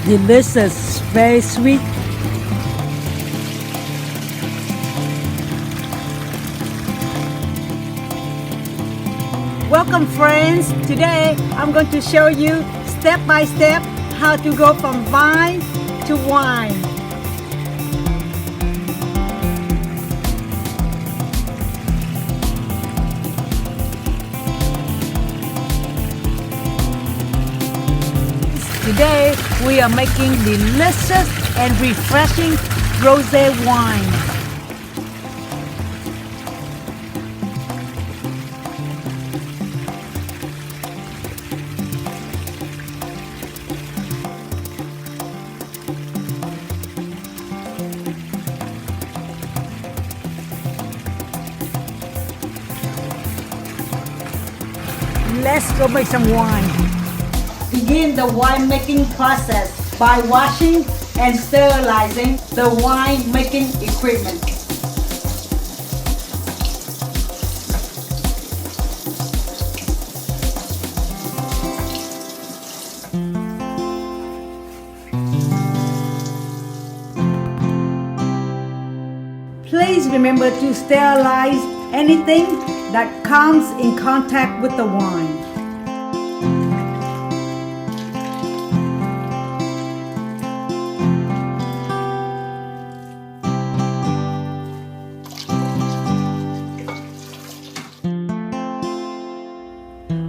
delicious, very sweet. Welcome friends! Today I'm going to show you step by step how to go from vine to wine. Today we are making delicious and refreshing rosé wine. Let's go make some wine. Begin the winemaking process by washing and sterilizing the winemaking equipment. Please remember to sterilize anything that comes in contact with the wine.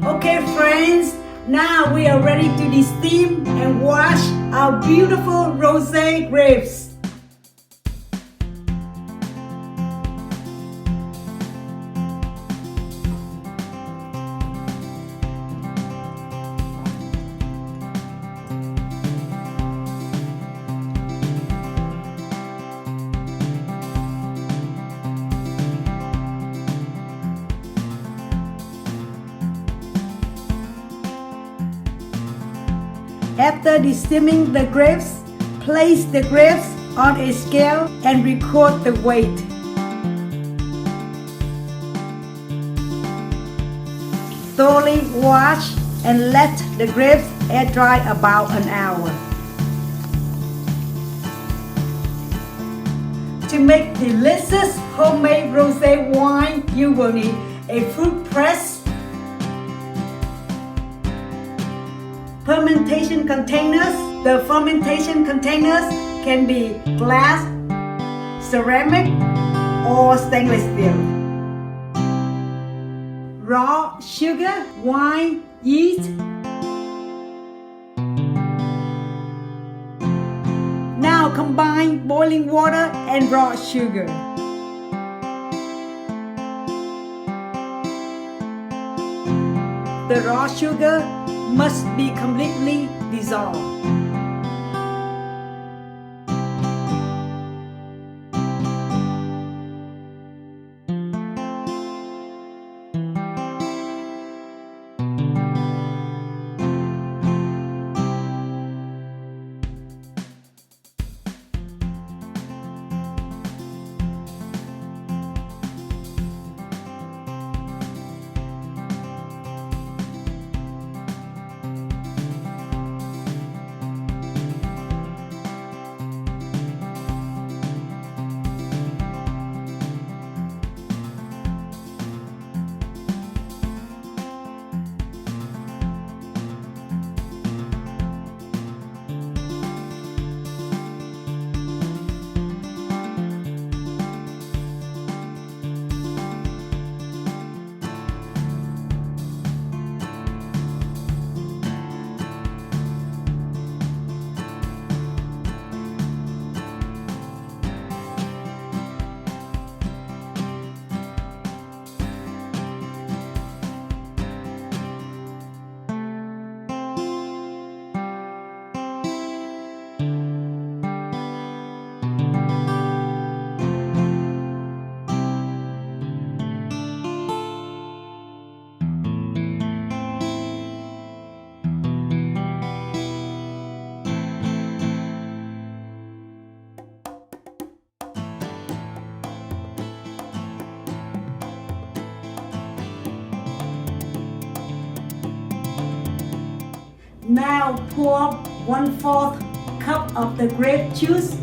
Okay friends, now we are ready to de-steam and wash our beautiful rosé grapes. After de-steaming the grapes, place the grapes on a scale and record the weight. Thoroughly wash and let the grapes air dry about an hour. To make delicious homemade rosé wine, you will need a fruit press, fermentation containers. The fermentation containers can be glass, ceramic, or stainless steel. Raw sugar, wine, yeast. Now combine boiling water and raw sugar. The raw sugar must be completely dissolved. Now pour 1/4 cup of the grape juice.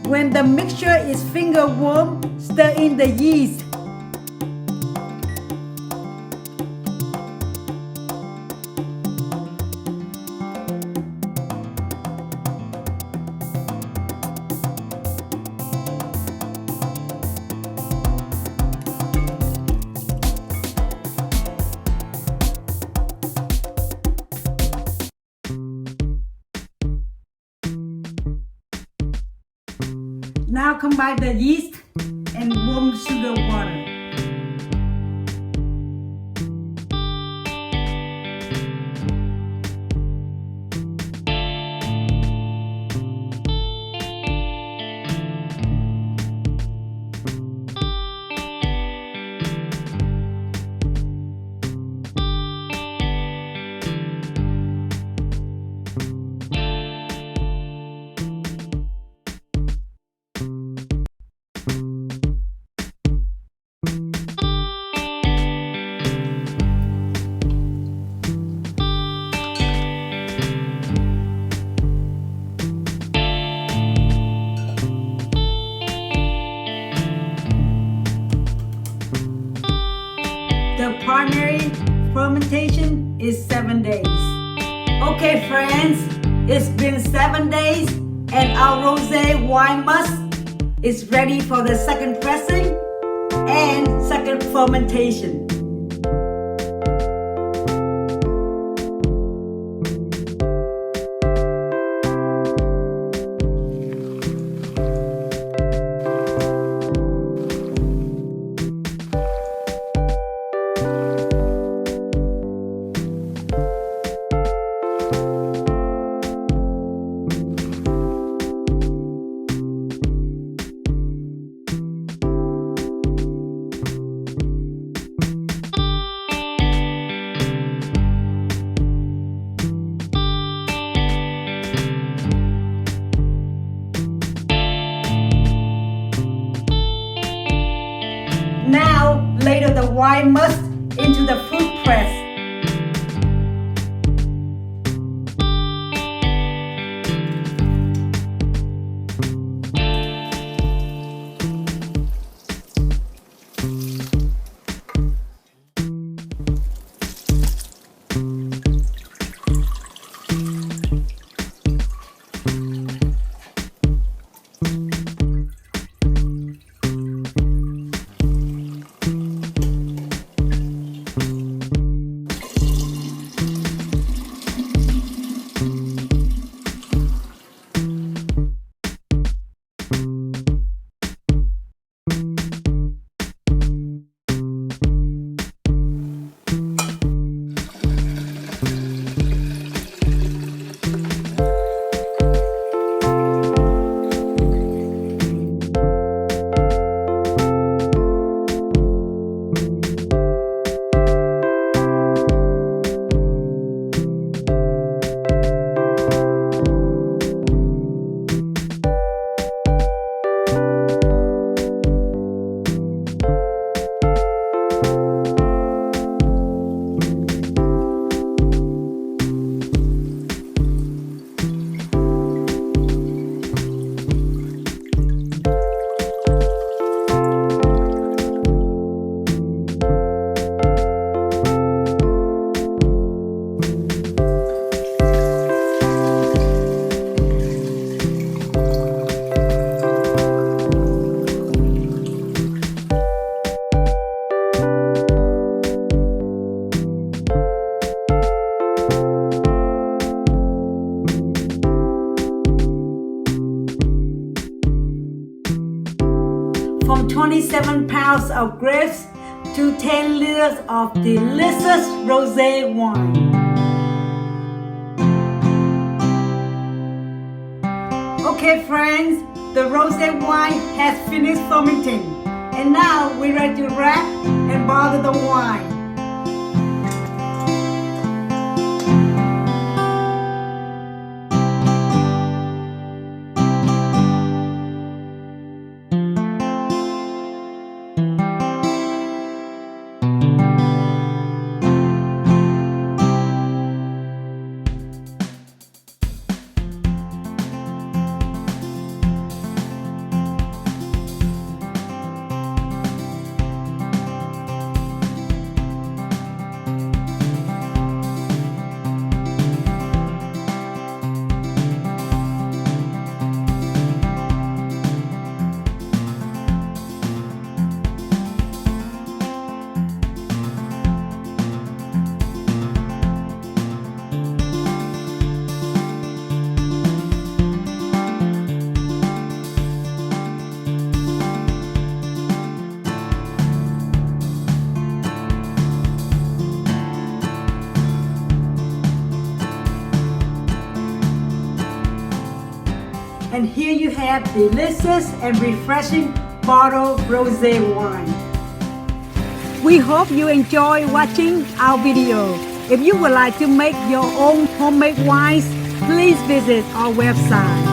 When the mixture is finger warm, stir in the yeast. Now combine the yeast and warm sugar water. The primary fermentation is 7 days. Okay friends, it's been 7 days and our rosé wine must is ready for the second pressing and second fermentation. Now, ladle the wine must into the fruit press. From 27 pounds of grapes to 10 liters of delicious rosé wine. Okay friends, the rosé wine has finished fermenting. we're ready to wrap and bottle the wine. And here you have delicious and refreshing bottled rosé wine. We hope you enjoy watching our video. If you would like to make your own homemade wines, please visit our website.